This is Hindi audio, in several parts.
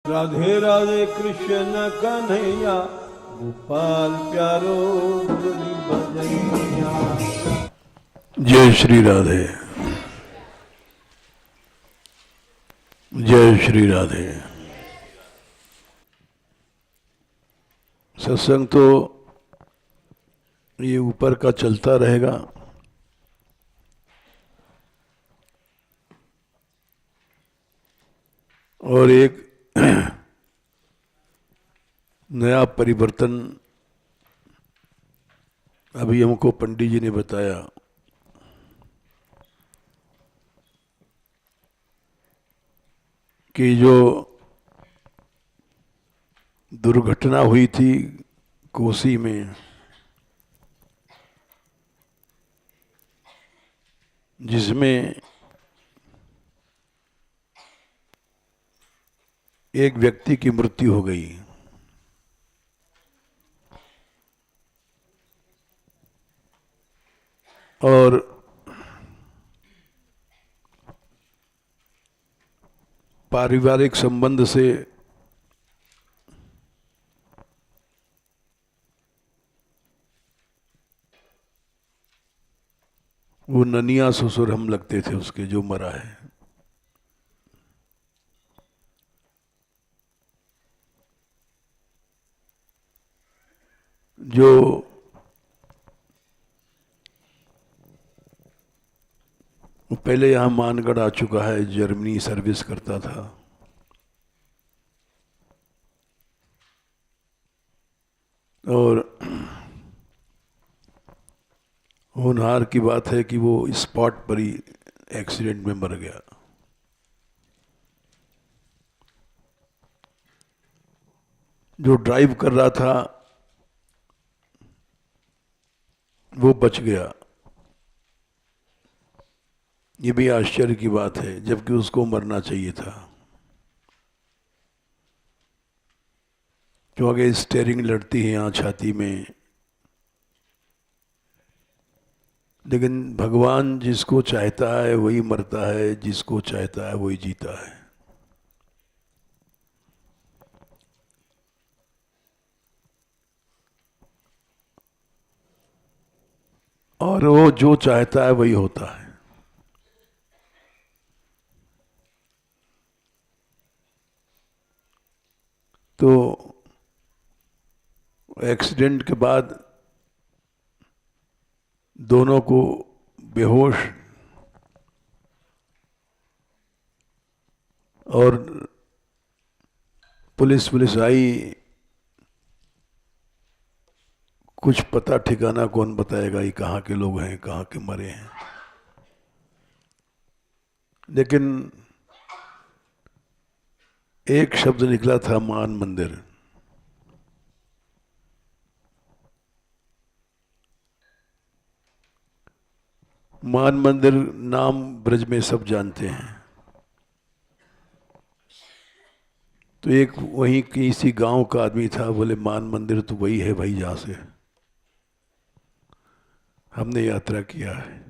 राधे राधे कृष्ण कन्हैया, गोपाल प्यारो मुरली बजैया। जय श्री राधे, जय श्री राधे। सत्संग तो ये ऊपर का चलता रहेगा। और एक नया परिवर्तन अभी हमको पंडित जी ने बताया कि जो दुर्घटना हुई थी कोसी में, जिसमें एक व्यक्ति की मृत्यु हो गई, और पारिवारिक संबंध से वो ननिया ससुर हम लगते थे उसके, जो मरा है। जो पहले यहां मानगढ़ आ चुका है, जर्मनी सर्विस करता था, और होनहार की बात है कि वो स्पॉट पर ही एक्सीडेंट में मर गया। जो ड्राइव कर रहा था वो बच गया। ये भी आश्चर्य की बात है, जबकि उसको मरना चाहिए था, क्योंकि स्टेयरिंग लड़ती है यहाँ छाती में। लेकिन भगवान जिसको चाहता है वही मरता है, जिसको चाहता है वही जीता है। और वो जो चाहता है वही होता है। तो एक्सीडेंट के बाद दोनों को बेहोश और पुलिस आई, कुछ पता ठिकाना कौन बताएगा ये कहाँ के लोग हैं, कहाँ के मरे हैं। लेकिन एक शब्द निकला था, मान मंदिर। मान मंदिर नाम ब्रज में सब जानते हैं। तो एक वहीं किसी गांव का आदमी था, बोले मान मंदिर तो वही है भाई जहां से हमने यात्रा किया है।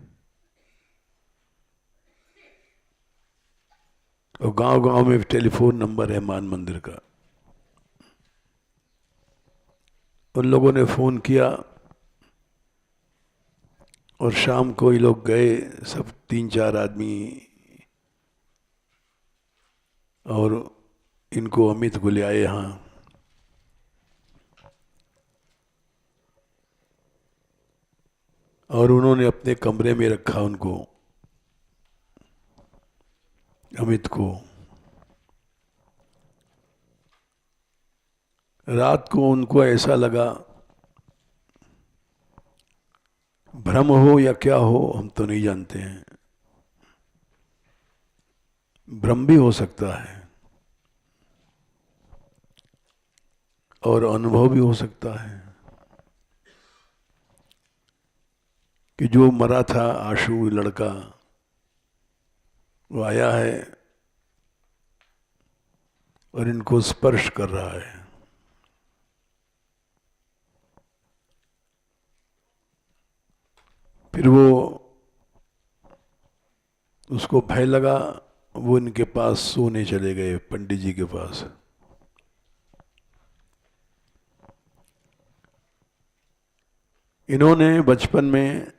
और गांव गांव में टेलीफोन नंबर है मान मंदिर का। उन लोगों ने फोन किया और शाम को ये लोग गए, सब 3-4 आदमी, और इनको अमित को ले आए यहाँ। और उन्होंने अपने कमरे में रखा उनको, अमित को। रात को उनको ऐसा लगा, भ्रम हो या क्या हो हम तो नहीं जानते हैं, भ्रम भी हो सकता है और अनुभव भी हो सकता है, कि जो मरा था आशु लड़का वो आया है और इनको स्पर्श कर रहा है। फिर वो उसको भय लगा, वो इनके पास सोने चले गए, पंडित जी के पास। इन्होंने बचपन में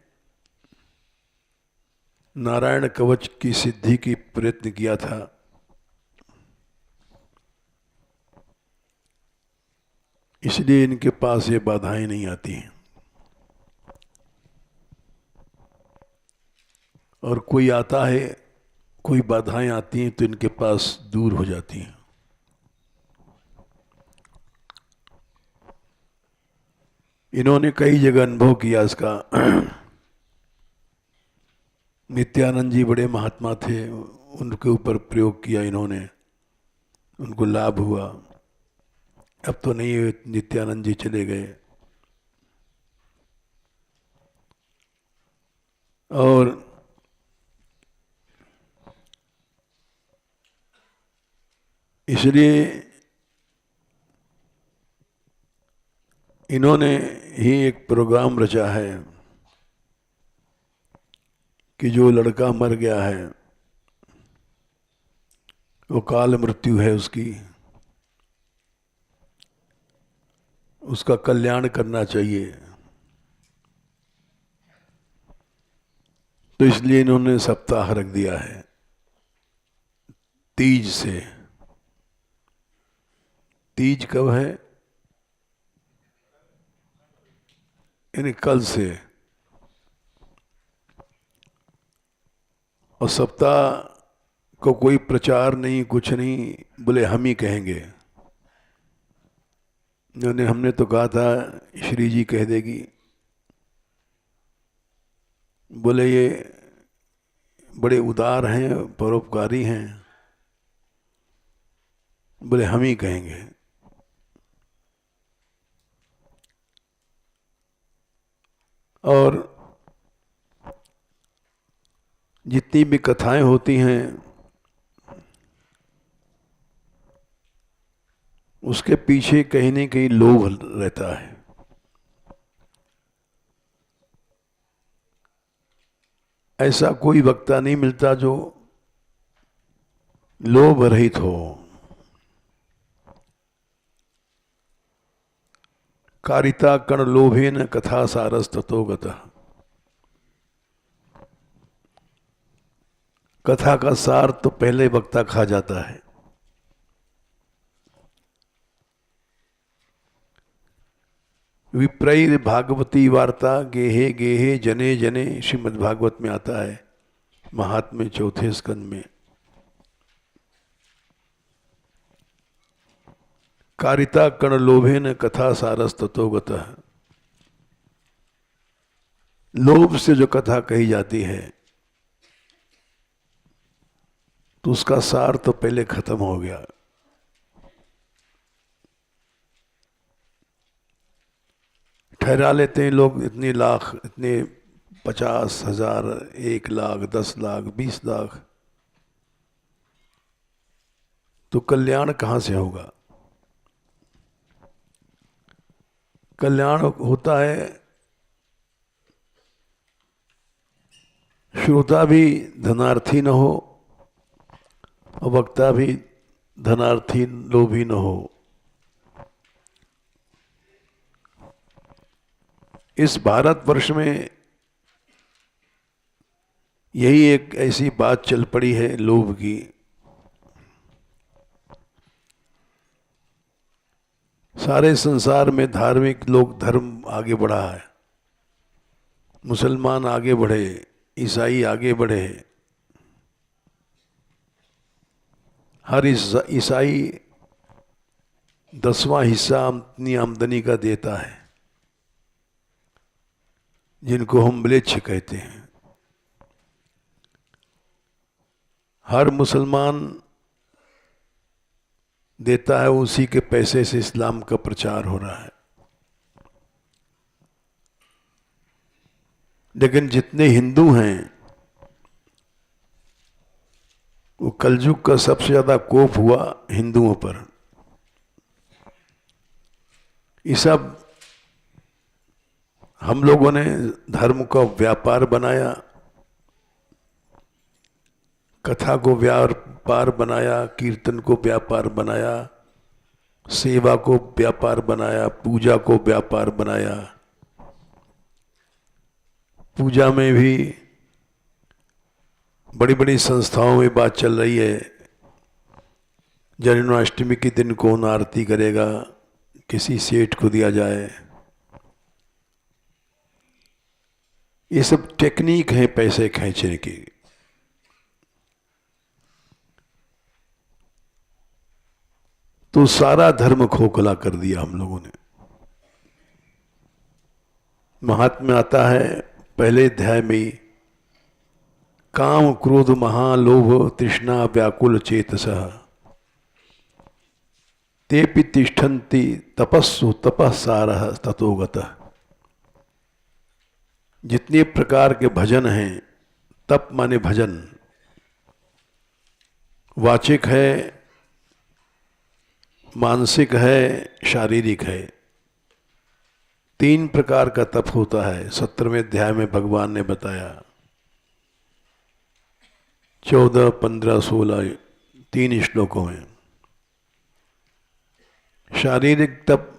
नारायण कवच की सिद्धि की प्रयत्न किया था, इसलिए इनके पास ये बाधाएं नहीं आती हैं। और कोई आता है, कोई बाधाएं आती हैं तो इनके पास दूर हो जाती हैं। इन्होंने कई जगह अनुभव किया इसका। नित्यानंद जी बड़े महात्मा थे, उनके ऊपर प्रयोग किया इन्होंने, उनको लाभ हुआ। अब तो नहीं, नित्यानंद जी चले गए। और इसलिए इन्होंने ही एक प्रोग्राम रचा है कि जो लड़का मर गया है, वो काल मृत्यु है उसकी, उसका कल्याण करना चाहिए। तो इसलिए इन्होंने सप्ताह रख दिया है तीज से। तीज कब है? यानी कल से। और सप्ताह को कोई प्रचार नहीं, कुछ नहीं, बोले हम ही कहेंगे। हमने तो कहा था श्री जी कह देगी, बोले ये बड़े उदार हैं, परोपकारी हैं, बोले हम ही कहेंगे। और जितनी भी कथाएं होती हैं उसके पीछे कहीं न कहीं लोभ रहता है। ऐसा कोई वक्ता नहीं मिलता जो लोभ रहित हो। कारिता कण लोभेन कथा सारस ततो गतः। कथा का सार तो पहले वक्ता खा जाता है। विप्रैर भागवती वार्ता गेहे गेहे जने जने, श्रीमद् भागवत में आता है, महात्म्य चौथे स्कंद में। कारिता कण लोभेन कथा सारस ततो गतः। लोभ से जो कथा कही जाती है तो उसका सार तो पहले खत्म हो गया। ठहरा लेते हैं लोग इतने लाख, इतने 50,000, 1 लाख, 10 लाख, 20 लाख, तो कल्याण कहाँ से होगा? कल्याण होता है श्रोता भी धनार्थी न हो और वक्ता भी धनार्थी लोभी न हो। इस भारतवर्ष में यही एक ऐसी बात चल पड़ी है लोभ की। सारे संसार में धार्मिक लोग, धर्म आगे बढ़ा है, मुसलमान आगे बढ़े, ईसाई आगे बढ़े। हर ईसाई 10वां हिस्सा अपनी आमदनी का देता है, जिनको हम म्लेच्छ कहते हैं। हर मुसलमान देता है, उसी के पैसे से इस्लाम का प्रचार हो रहा है। लेकिन जितने हिंदू हैं, वो कलयुग का सबसे ज्यादा कोप हुआ हिंदुओं पर। ये सब हम लोगों ने धर्म का व्यापार बनाया, कथा को व्यापार बनाया, कीर्तन को व्यापार बनाया, सेवा को व्यापार बनाया, पूजा को व्यापार बनाया। पूजा में भी बड़ी बड़ी संस्थाओं में बात चल रही है, जन्माष्टमी के दिन कौन आरती करेगा, किसी सेठ को दिया जाए। ये सब टेक्निक है पैसे खींचने की। तो सारा धर्म खोखला कर दिया हम लोगों ने। महात्म्य आता है पहले अध्याय में, काम क्रोध महालोभ तृष्णा व्याकुल चेतसः तेपि तिष्ठन्ति तपस्सु तपस्सारः ततो गतः। जितने प्रकार के भजन हैं, तप माने भजन, वाचिक है, मानसिक है, शारीरिक है। 3 प्रकार का तप होता है। 17वें अध्याय में भगवान ने बताया, 14, 15, 16 3 श्लोकों में। शारीरिक तप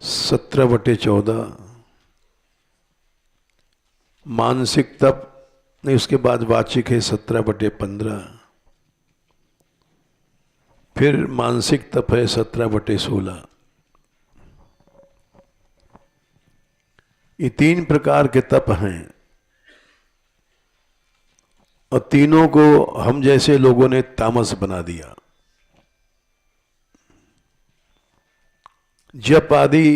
17/14, मानसिक तप नहीं, उसके बाद वाचिक है 17/15, फिर मानसिक तप है 17/16। ये 3 प्रकार के तप हैं और तीनों को हम जैसे लोगों ने तामस बना दिया। जप आदि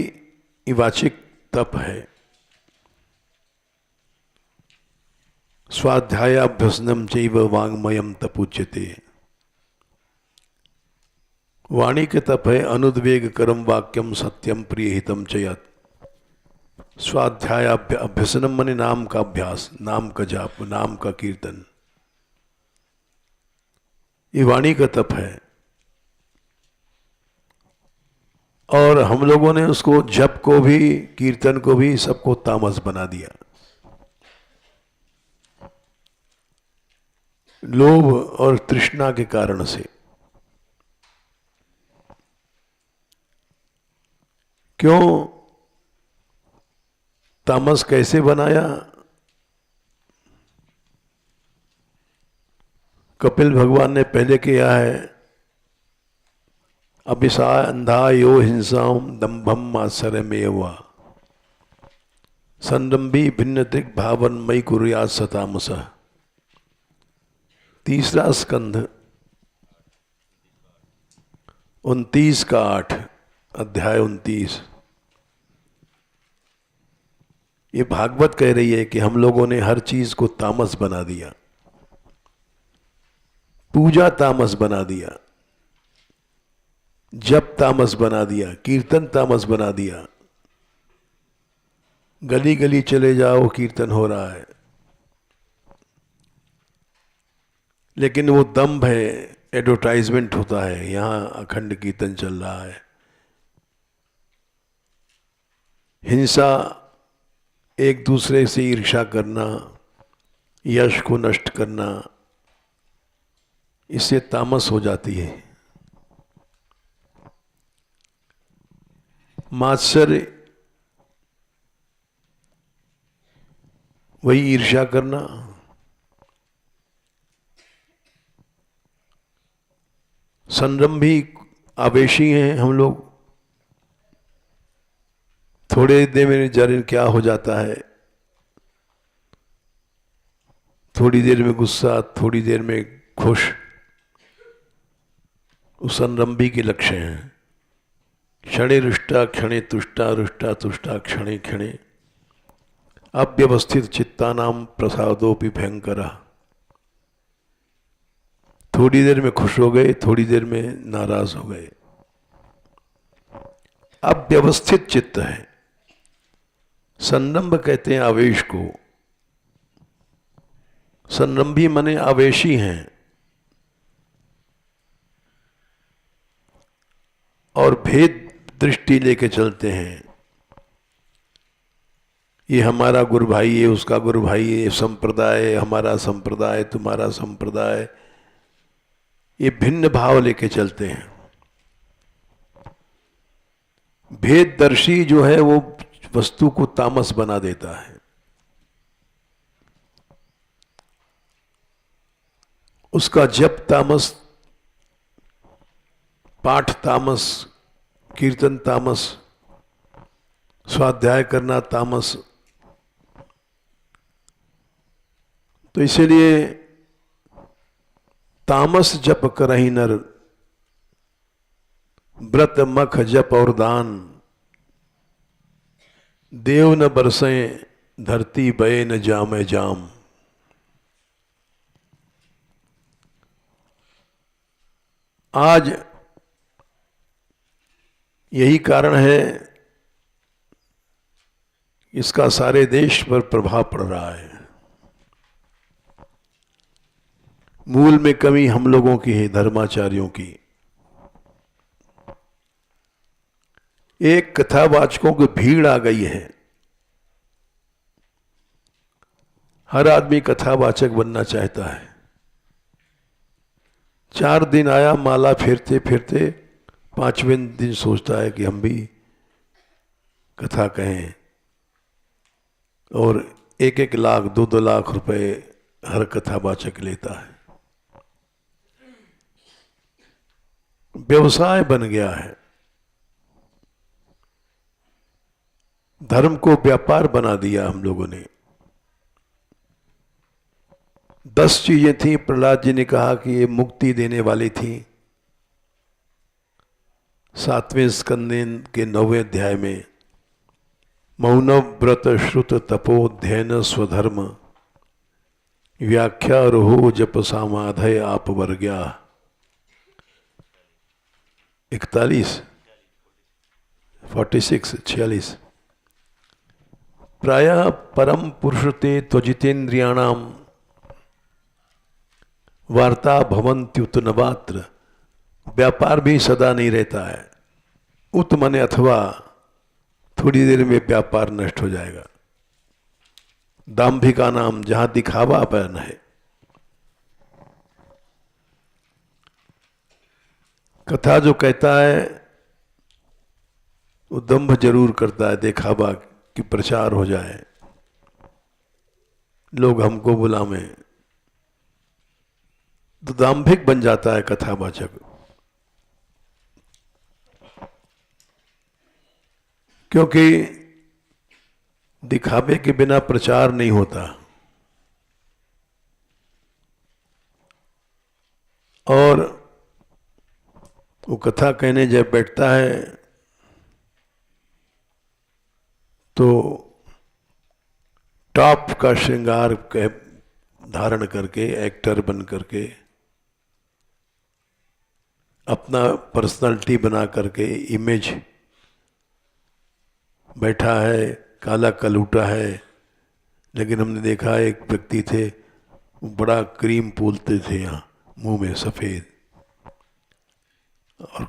वाचिक तप है। स्वाध्यायाभ्यसनम चैव वाङ्मयम तपुच्यते। वाणी के तप है अनुद्वेग करम वाक्यम सत्यम प्रिय हितम च यत्। स्वाध्याय अभ्यसनम माने नाम का अभ्यास, नाम का जाप, नाम का कीर्तन, ये वाणी का तप है। और हम लोगों ने उसको जप को भी, कीर्तन को भी, सबको तामस बना दिया। लोभ और तृष्णा के कारण से। क्यों तामस कैसे बनाया? कपिल भगवान ने पहले किया है, अभिसा अंधा यो हिंसाम दंभम आश्चर्यमेवा संरंभी भिन्न दिग् भावन मई कुर्यात् सतामसः। 3रा स्कंध 29 का 8, अध्याय 29। ये भागवत कह रही है कि हम लोगों ने हर चीज को तामस बना दिया। पूजा तामस बना दिया, जप तामस बना दिया, कीर्तन तामस बना दिया। गली गली चले जाओ कीर्तन हो रहा है, लेकिन वो दंभ है, एडवर्टाइजमेंट होता है, यहां अखंड कीर्तन चल रहा है। हिंसा, एक दूसरे से ईर्ष्या करना, यश को नष्ट करना, इससे तामस हो जाती है। मात्सर्य, वही ईर्ष्या करना। संरंभी, आवेशी हैं हम लोग। थोड़े देर में जर क्या हो जाता है, थोड़ी देर में गुस्सा, थोड़ी देर में खुश, उस संरंभी के लक्ष्य हैं। क्षणे रुष्टा क्षणे तुष्टा, रुष्टा तुष्टा क्षणे क्षणे अव्यवस्थित चित्तानाम प्रसादोपि भयंकरा। थोड़ी देर में खुश हो गए, थोड़ी देर में नाराज हो गए। अव्यवस्थित चित्त है। संरंभ कहते हैं आवेश को। संरंभी माने आवेशी हैं और भेद दृष्टि लेके चलते हैं। ये हमारा गुरु भाई, ये उसका गुरु भाई, ये संप्रदाय, हमारा संप्रदाय, तुम्हारा संप्रदाय, ये भिन्न भाव लेके चलते हैं। भेददर्शी जो है वो वस्तु को तामस बना देता है। उसका जप तामस, पाठ तामस, कीर्तन तामस, स्वाध्याय करना तामस। तो इसीलिए तामस जप करहि नर, व्रत मख जप और दान, देव न बरसें धरती बये न जामे जाम। आज यही कारण है इसका सारे देश पर प्रभाव पड़ रहा है। मूल में कमी हम लोगों की है, धर्माचार्यों की। एक कथावाचकों की भीड़ आ गई है। हर आदमी कथावाचक बनना चाहता है। 4 दिन आया, माला फेरते फेरते 5वें दिन सोचता है कि हम भी कथा कहें, और 1-1 लाख 2-2 लाख रुपए हर कथावाचक लेता है। व्यवसाय बन गया है। धर्म को व्यापार बना दिया हम लोगों ने। 10 चीजें थी, प्रहलाद जी ने कहा कि ये मुक्ति देने वाली थी। 7वें स्कंद के 9वें अध्याय में मौन व्रत श्रुत तपोध्ययन स्वधर्म व्याख्या रोहो जप सामाधय आप वर्ग्या। 46 प्रायः परम पुरुषते त्वजितेन्द्रियाणाम वार्ता भवन्त्युत नवात्र। व्यापार भी सदा नहीं रहता है। उत मने अथवा, थोड़ी देर में व्यापार नष्ट हो जाएगा। दाम्भिका नाम, जहां दिखावा अपन है। कथा जो कहता है वो दंभ जरूर करता है, दिखावा कि प्रचार हो जाए, लोग हमको बुलावें, तो दाम्भिक बन जाता है कथावाचक। क्योंकि दिखावे के बिना प्रचार नहीं होता। और वो कथा कहने जब बैठता है तो टॉप का श्रृंगार धारण करके, एक्टर बन करके, अपना पर्सनालिटी बना करके, इमेज बैठा है, काला कलूटा है। लेकिन हमने देखा एक व्यक्ति थे, वो बड़ा क्रीम पूलते थे यहाँ मुंह में, सफेद और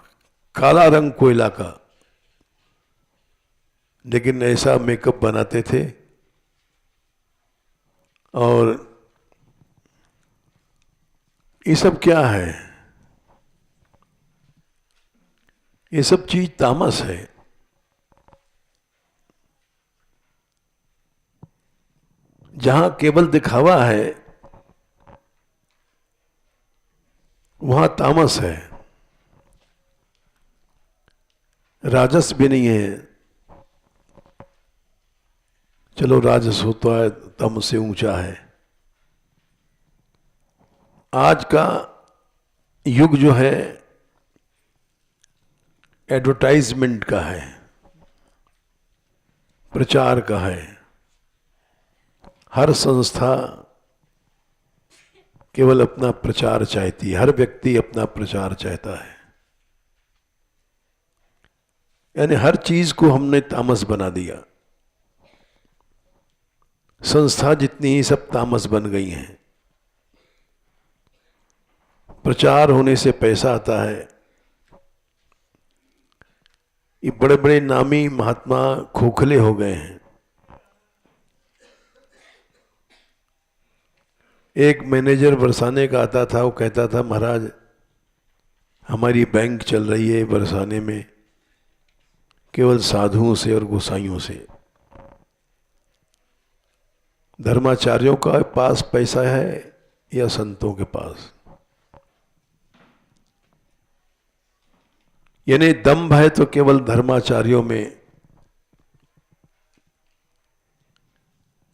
काला रंग कोयला का, लेकिन ऐसा मेकअप बनाते थे। और ये सब क्या है? ये सब चीज तामस है। जहां केवल दिखावा है वहां तामस है, राजस भी नहीं है। चलो राजस होता है, तम से ऊंचा है। आज का युग जो है एडवर्टाइजमेंट का है, प्रचार का है। हर संस्था केवल अपना प्रचार चाहती है, हर व्यक्ति अपना प्रचार चाहता है। यानी हर चीज को हमने तामस बना दिया। संस्था जितनी ही सब तामस बन गई हैं। प्रचार होने से पैसा आता है। ये बड़े बड़े नामी महात्मा खोखले हो गए हैं। एक मैनेजर बरसाने का आता था, वो कहता था महाराज हमारी बैंक चल रही है बरसाने में केवल साधुओं से और गोसाइयों से। धर्माचार्यों का पास पैसा है या संतों के पास? यानी दम्भ है तो केवल धर्माचार्यों में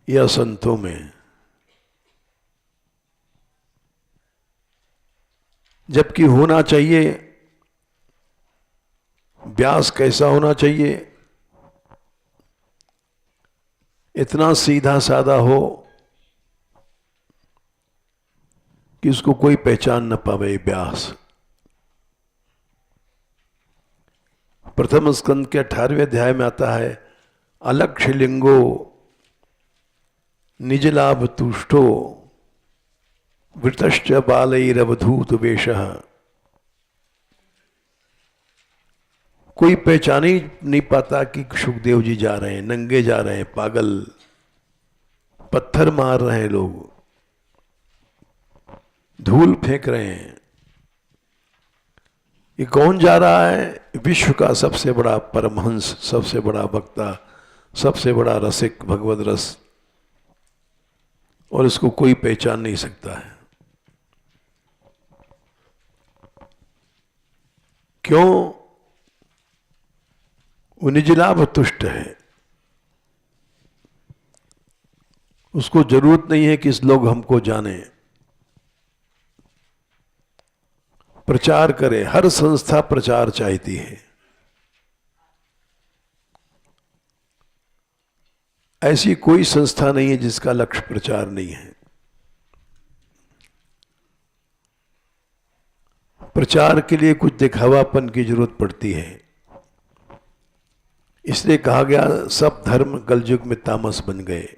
या संतों में, जबकि होना चाहिए व्यास कैसा होना चाहिए, इतना सीधा साधा हो कि उसको कोई पहचान न पावे। व्यास प्रथम स्कंद के 18वें अध्याय में आता है, अलक्ष्य लिंगो निज लाभ तुष्टो वृतश्च बालैरवधूत वेशः। कोई पहचान ही नहीं पाता कि सुखदेव जी जा रहे हैं, नंगे जा रहे हैं, पागल, पत्थर मार रहे हैं लोग, धूल फेंक रहे हैं। ये कौन जा रहा है? विश्व का सबसे बड़ा परमहंस, सबसे बड़ा वक्ता, सबसे बड़ा रसिक, भगवद रस, और इसको कोई पहचान नहीं सकता है। क्यों? वो निज लाभ तुष्ट है, उसको जरूरत नहीं है कि इस लोग हमको जाने, प्रचार करे। हर संस्था प्रचार चाहती है, ऐसी कोई संस्था नहीं है जिसका लक्ष्य प्रचार नहीं है। प्रचार के लिए कुछ दिखावापन की जरूरत पड़ती है, इसलिए कहा गया सब धर्म कलयुग में तामस बन गए।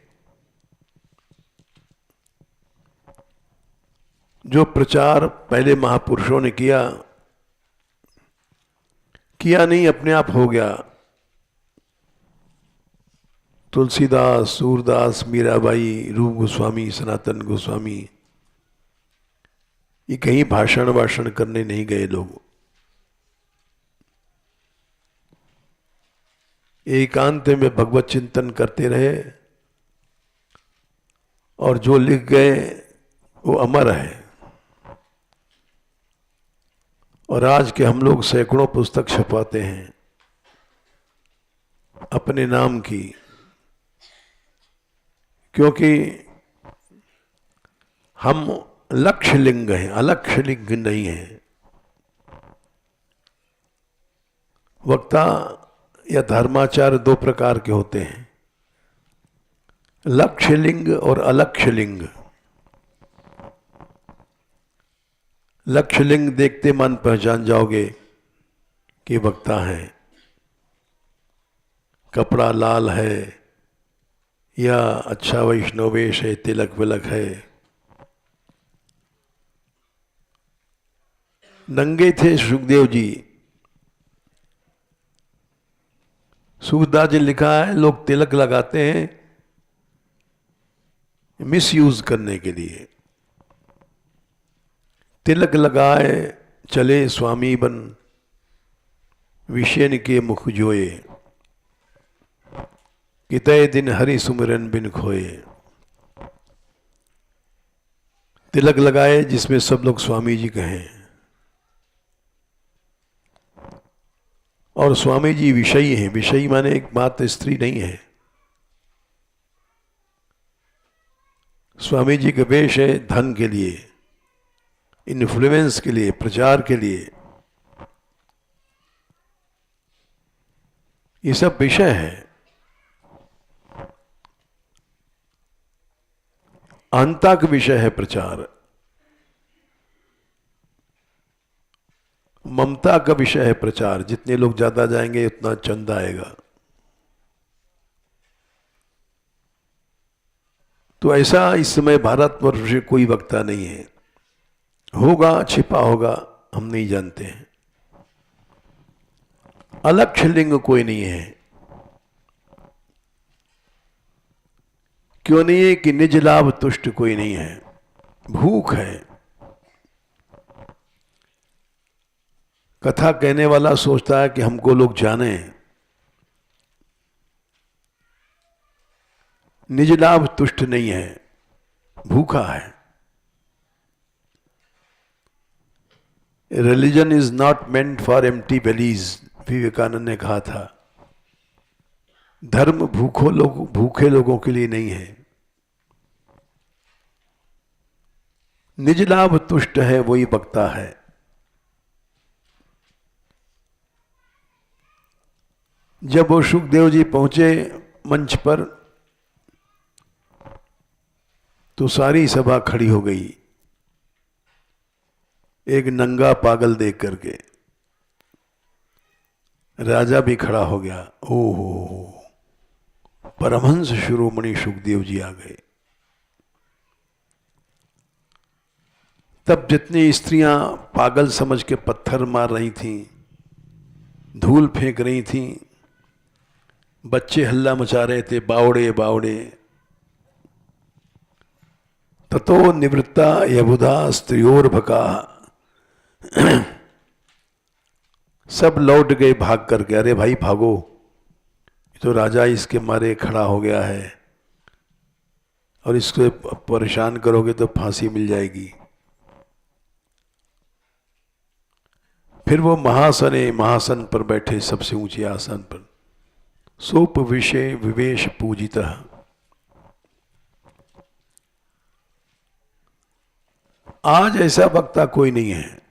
जो प्रचार पहले महापुरुषों ने किया नहीं, अपने आप हो गया। तुलसीदास, सूरदास, मीराबाई, रूप गोस्वामी, सनातन गोस्वामी, ये कहीं भाषण करने नहीं गए लोग। एकांत में भगवत चिंतन करते रहे, और जो लिख गए वो अमर है। और आज के हम लोग सैकड़ों पुस्तक छपाते हैं अपने नाम की, क्योंकि हम लक्ष्य लिंग हैं, अलक्ष्य लिंग नहीं है। वक्ता या धर्माचार्य दो प्रकार के होते हैं, लक्ष्य लिंग और अलक्ष्य लिंग। लक्ष्य लिंग देखते मन पहचान जाओगे कि वक्ता है, कपड़ा लाल है या अच्छा वैष्णवेश है, तिलक विलक है। नंगे थे सुखदेव जी। सूरदास जी लिखा है, लोग तिलक लगाते हैं मिसयूज करने के लिए। तिलक लगाए चले स्वामी बन, विषयन के मुख जोए, कितने दिन हरि सुमिरन बिन खोए। तिलक लगाए जिसमें सब लोग स्वामी जी कहें, और स्वामी जी विषयी हैं। विषयी माने एक मात्र स्त्री नहीं है। स्वामी जी का वेश है धन के लिए, इन्फ्लुएंस के लिए, प्रचार के लिए। ये सब विषय है। अंता का विषय है प्रचार, ममता का विषय है प्रचार। जितने लोग ज्यादा जाएंगे उतना चंदा आएगा। तो ऐसा इस समय भारतवर्ष में कोई वक्ता नहीं है। होगा, छिपा होगा, हम नहीं जानते हैं। अलक्ष्य लिंग कोई नहीं है। क्यों नहीं है? कि निज लाभ तुष्ट कोई नहीं है, भूख है। कथा कहने वाला सोचता है कि हमको लोग जाने, निज लाभ तुष्ट नहीं है, भूखा है। Religion is not meant for empty bellies, Vivekananda ने कहा था। धर्म भूखे लोगों के लिए नहीं है। निज लाभ तुष्ट है वही बकता है। जब वो सुखदेव जी पहुंचे मंच पर तो सारी सभा खड़ी हो गई, एक नंगा पागल देख करके। राजा भी खड़ा हो गया। ओहो, परमहंस शिरोमणि सुखदेव जी आ गए। तब जितनी स्त्रियां पागल समझ के पत्थर मार रही थीं, धूल फेंक रही थीं, बच्चे हल्ला मचा रहे थे, बावड़े बावड़े, ततो निवृत्ता यबुधा स्त्रियोर्भका, सब लौट गए भाग करके। अरे भाई भागो, तो राजा इसके मारे खड़ा हो गया है और इसको परेशान करोगे तो फांसी मिल जाएगी। फिर वो महासन पर बैठे, सबसे ऊंचे आसन पर। सोप विषय विवेश पूजितः, आज ऐसा वक्ता कोई नहीं है।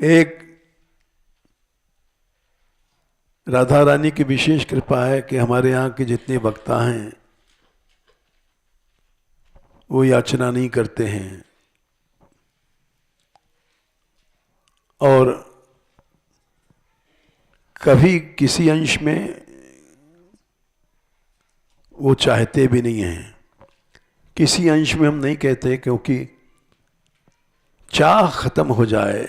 एक राधा रानी की विशेष कृपा है कि हमारे यहाँ के जितने वक्ता हैं वो याचना नहीं करते हैं और कभी किसी अंश में वो चाहते भी नहीं हैं। किसी अंश में हम नहीं कहते, क्योंकि चाह खत्म हो जाए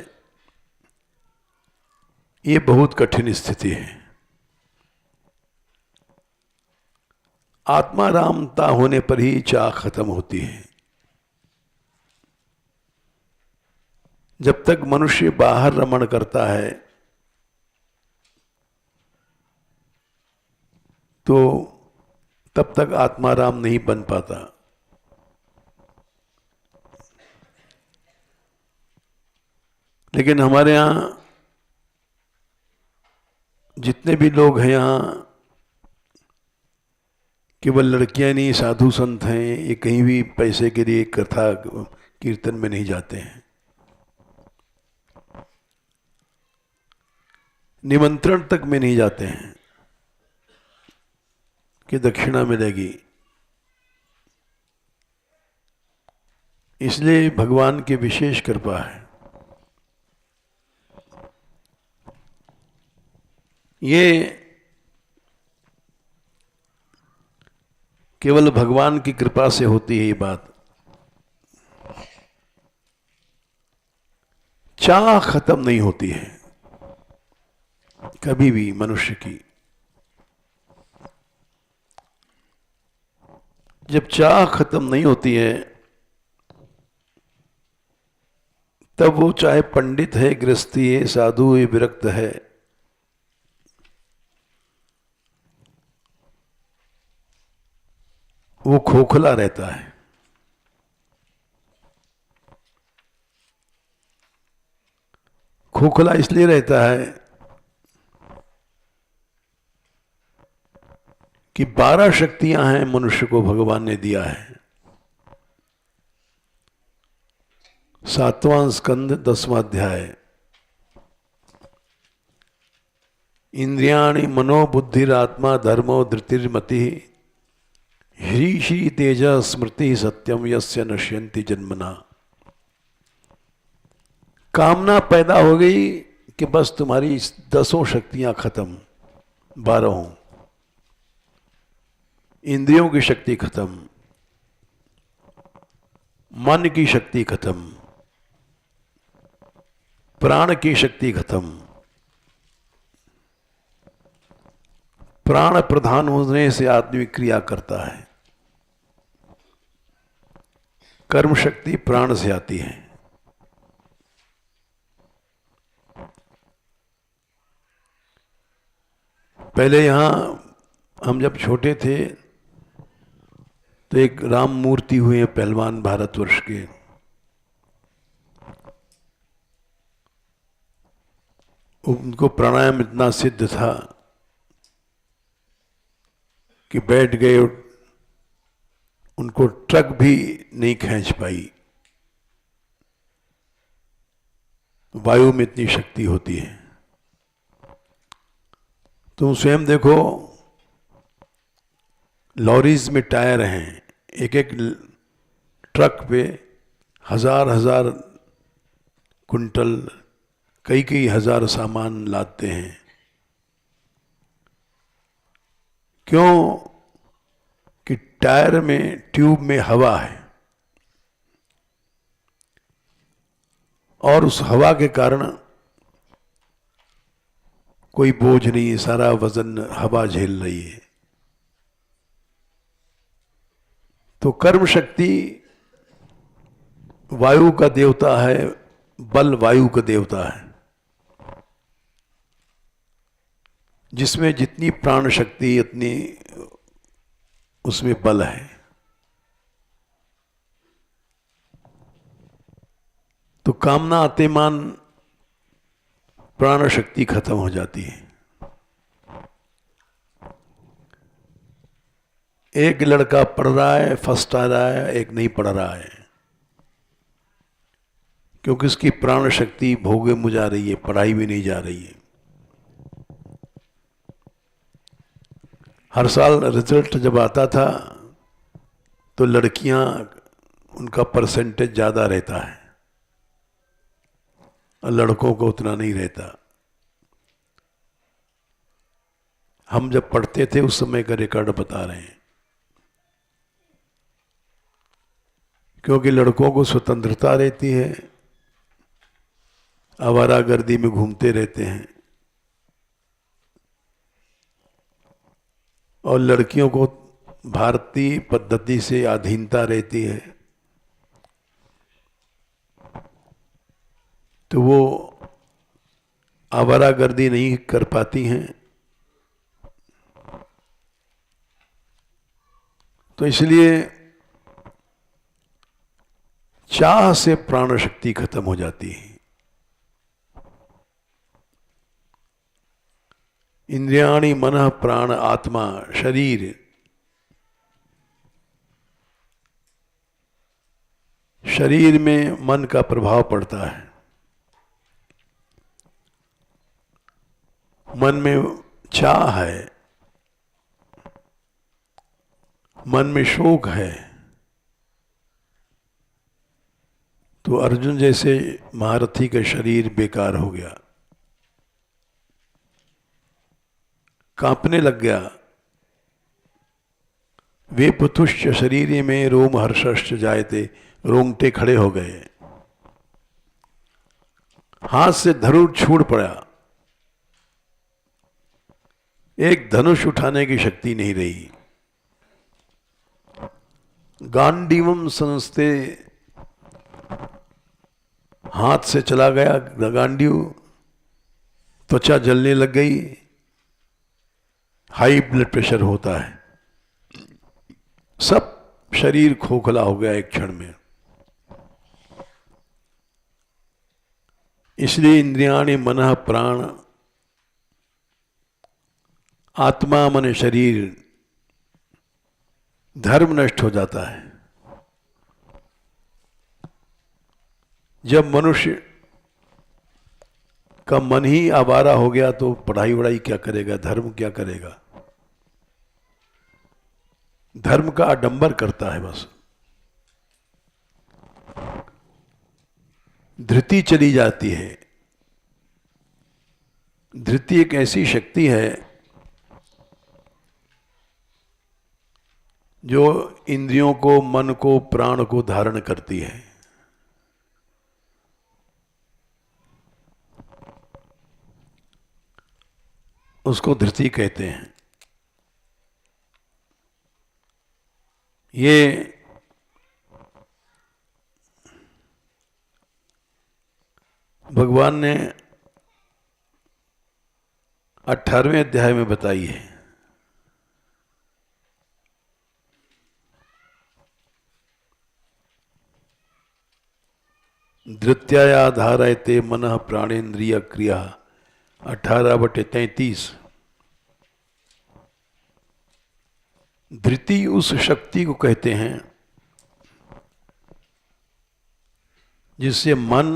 ये बहुत कठिन स्थिति है। आत्मा रामता होने पर ही चाह खत्म होती है। जब तक मनुष्य बाहर रमण करता है तो तब तक आत्मा राम नहीं बन पाता। लेकिन हमारे यहां जितने भी लोग हैं, यहाँ केवल लड़कियां नहीं, साधु संत हैं, ये कहीं भी पैसे के लिए कथा कीर्तन में नहीं जाते हैं। निमंत्रण तक में नहीं जाते हैं कि दक्षिणा मिलेगी। इसलिए भगवान की विशेष कृपा है। ये केवल भगवान की कृपा से होती है ये बात। चाह खत्म नहीं होती है कभी भी मनुष्य की। जब चाह खत्म नहीं होती है तब वो चाहे पंडित है, गृहस्थी है, साधु है, विरक्त है, वो खोखला रहता है। खोखला इसलिए रहता है कि 12 शक्तियां हैं मनुष्य को भगवान ने दिया है। 7वां स्कंद 10वां अध्याय। इंद्रियाणि मनोबुद्धिरात्मा धर्मो धृतिर्मति ह्रीशी तेज स्मृति सत्यम यस्य नश्यन्ति जन्मना। कामना पैदा हो गई कि बस तुम्हारी 10 शक्तियां खत्म, 12। इंद्रियों की शक्ति खत्म, मन की शक्ति खत्म, प्राण की शक्ति खत्म। प्राण प्रधान होने से आदमी क्रिया करता है। कर्म शक्ति प्राण से आती है। पहले यहाँ हम जब छोटे थे तो एक राम मूर्ति हुए पहलवान भारतवर्ष के, उनको प्राणायाम इतना सिद्ध था कि बैठ गए, उनको ट्रक भी नहीं खींच पाई। वायु में इतनी शक्ति होती है। तुम स्वयं देखो, लॉरीज में टायर हैं, एक एक ट्रक पे हजार हजार कुंटल, कई कई हजार सामान लाते हैं। क्यों? कि टायर में, ट्यूब में हवा है, और उस हवा के कारण कोई बोझ नहीं, सारा वजन हवा झेल रही है। तो कर्म शक्ति वायु का देवता है, बल वायु का देवता है। जिसमें जितनी प्राण शक्ति उतनी उसमें बल है। तो कामना आते मान प्राण शक्ति खत्म हो जाती है। एक लड़का पढ़ रहा है, फर्स्ट आ रहा है, एक नहीं पढ़ रहा है, क्योंकि उसकी प्राण शक्ति भोगे में जा रही है, पढ़ाई भी नहीं जा रही है। हर साल रिजल्ट जब आता था तो लड़कियां, उनका परसेंटेज ज्यादा रहता है और लड़कों को उतना नहीं रहता। हम जब पढ़ते थे उस समय का रिकॉर्ड बता रहे हैं, क्योंकि लड़कों को स्वतंत्रता रहती है, आवारागर्दी में घूमते रहते हैं, और लड़कियों को भारतीय पद्धति से अधीनता रहती है। तो वो आवारागर्दी नहीं कर पाती हैं। तो इसलिए चाह से प्राण शक्ति खत्म हो जाती है। इंद्रियाणि मनः प्राण आत्मा शरीर, शरीर में मन का प्रभाव पड़ता है। मन में चाह है, मन में शोक है। तो अर्जुन जैसे महारथी का शरीर बेकार हो गया, कांपने लग गया। वे पुतुश्च शरीर में रोम हर्षश्च जायते, रोंगटे खड़े हो गए। हाथ से धनुष छूट पड़ा, एक धनुष उठाने की शक्ति नहीं रही। गांडीवम संस्ते, हाथ से चला गया गांडीव, त्वचा जलने लग गई, हाई ब्लड प्रेशर होता है, सब शरीर खोखला हो गया एक क्षण में। इसलिए इंद्रियाणि मनः प्राण आत्मा मन शरीर, धर्म नष्ट हो जाता है। जब मनुष्य का मन ही आवारा हो गया तो पढ़ाई वढ़ाई क्या करेगा, धर्म क्या करेगा? धर्म का आडंबर करता है बस। धृति चली जाती है। धृति एक ऐसी शक्ति है जो इंद्रियों को, मन को, प्राण को धारण करती है। उसको धृति कहते हैं। ये भगवान ने 18वें अध्याय में बताई है। धृत्याया धारयते मनः प्राणेन्द्रिय क्रिया 18/33। धृति उस शक्ति को कहते हैं जिससे मन,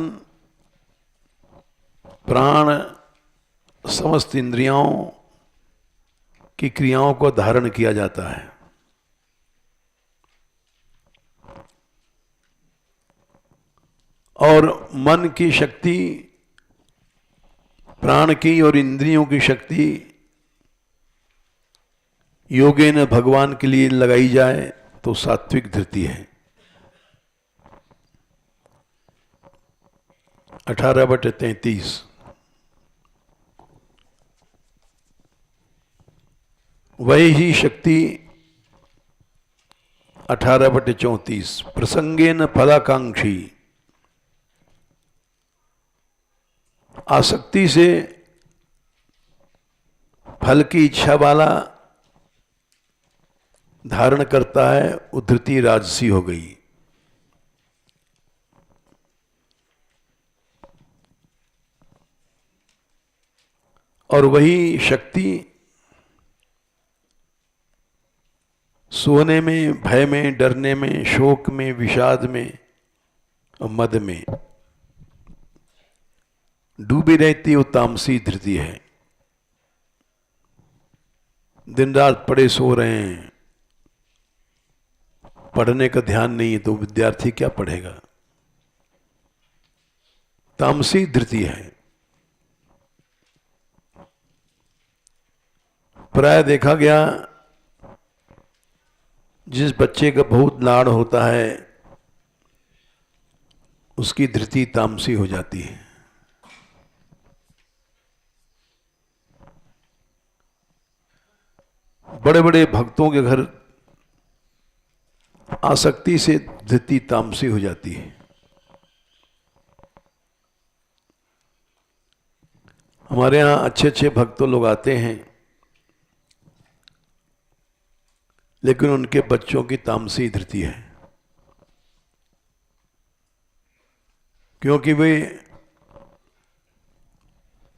प्राण, समस्त इंद्रियों की क्रियाओं को धारण किया जाता है। और मन की शक्ति, प्राण की और इंद्रियों की शक्ति योगेन भगवान के लिए लगाई जाए तो सात्विक धृति है। 18/33। वही ही शक्ति 18/34। प्रसंगेन फलाकांक्षी, आसक्ति से फल की इच्छा वाला धारण करता है, उद्धृति राजसी हो गई। और वही शक्ति सोने में, भय में, डरने में, शोक में, विषाद में और मद में डूबी रहती वो तामसी धृति है। दिन रात पड़े सो रहे हैं, पढ़ने का ध्यान नहीं है तो विद्यार्थी क्या पढ़ेगा? तामसी धृति है। प्राय देखा गया जिस बच्चे का बहुत लाड़ होता है उसकी धृति तामसी हो जाती है। बड़े बड़े भक्तों के घर आसक्ति से धृति तामसी हो जाती है। हमारे यहाँ अच्छे अच्छे भक्तों लोग आते हैं, लेकिन उनके बच्चों की तामसी धृति है, क्योंकि वे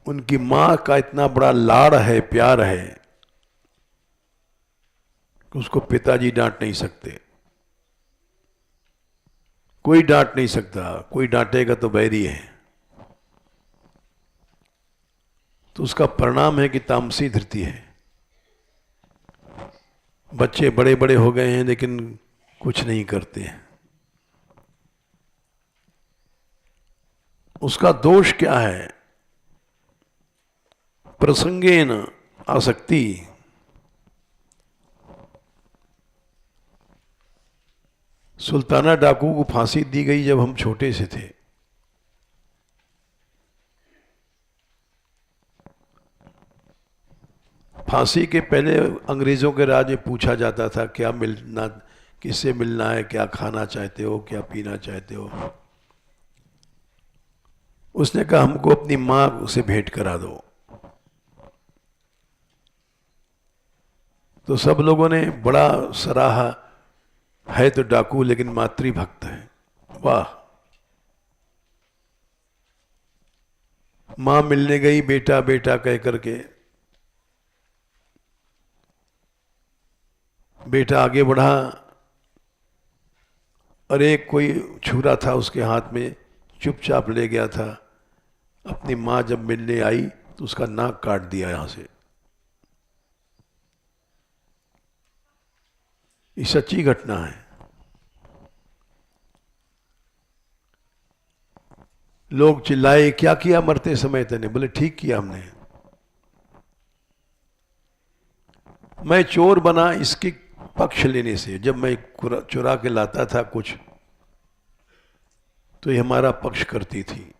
उनकी मां का इतना बड़ा लाड़ है, प्यार है कि उसको पिताजी डांट नहीं सकते। कोई डांट नहीं सकता, कोई डांटेगा तो बैरी है। तो उसका परिणाम है कि तामसी धृति है। बच्चे बड़े बड़े हो गए हैं लेकिन कुछ नहीं करते हैं। उसका दोष क्या है? प्रसंगेन आसक्ति। सुल्ताना डाकू को फांसी दी गई जब हम छोटे से थे। फांसी के पहले अंग्रेजों के राज में पूछा जाता था क्या मिलना, किससे मिलना है, क्या खाना चाहते हो, क्या पीना चाहते हो। उसने कहा हमको अपनी मां से भेंट करा दो। तो सब लोगों ने बड़ा सराहा, है तो डाकू लेकिन मातृभक्त है। वाह, मां मिलने गई, बेटा बेटा कह करके बेटा आगे बढ़ा और एक कोई छुरा था उसके हाथ में, चुपचाप ले गया था। अपनी मां जब मिलने आई तो उसका नाक काट दिया यहां से। ये सच्ची घटना है। लोग चिल्लाए क्या किया मरते समय तेने? बोले ठीक किया हमने। मैं चोर बना इसके पक्ष लेने से। जब मैं चुरा के लाता था कुछ तो ये हमारा पक्ष करती थी।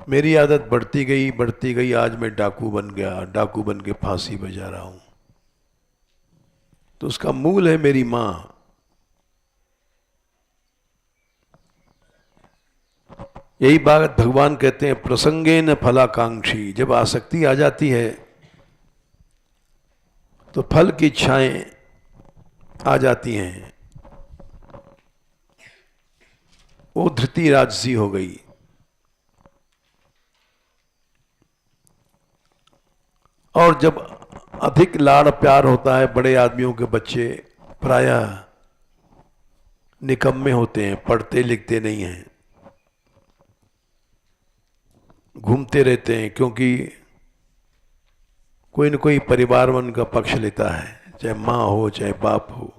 मेरी आदत बढ़ती गई, आज मैं डाकू बन गया, डाकू बन के फांसी बजा रहा हूं। तो उसका मूल है मेरी मां। यही बात भगवान कहते हैं, प्रसंगे न फलाकांक्षी। जब आसक्ति आ जाती है तो फल की इच्छाएं आ जाती हैं। वो धृति राजसी हो गई। और जब अधिक लाड़ प्यार होता है, बड़े आदमियों के बच्चे प्रायः निकम्मे होते हैं, पढ़ते लिखते नहीं हैं, घूमते रहते हैं, क्योंकि कोई न कोई परिवार में उनका पक्ष लेता है, चाहे माँ हो चाहे बाप हो।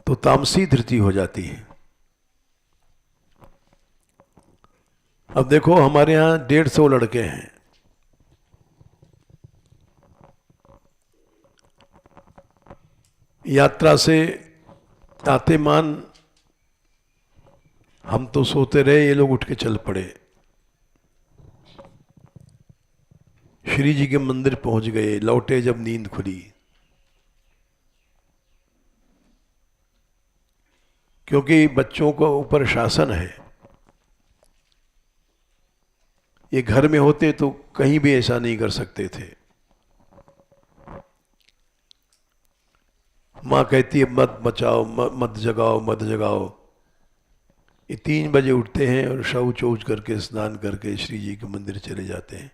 तो तामसी धृति हो जाती है। अब देखो, हमारे यहां 150 लड़के हैं। यात्रा से आते मान हम तो सोते रहे, ये लोग उठ के चल पड़े, श्री जी के मंदिर पहुंच गए, लौटे जब नींद खुली। क्योंकि बच्चों को ऊपर शासन है। ये घर में होते तो कहीं भी ऐसा नहीं कर सकते थे। मां कहती है मत बचाओ, मत जगाओ, मत जगाओ। ये 3 बजे उठते हैं और शौच औच करके स्नान करके श्री जी के मंदिर चले जाते हैं।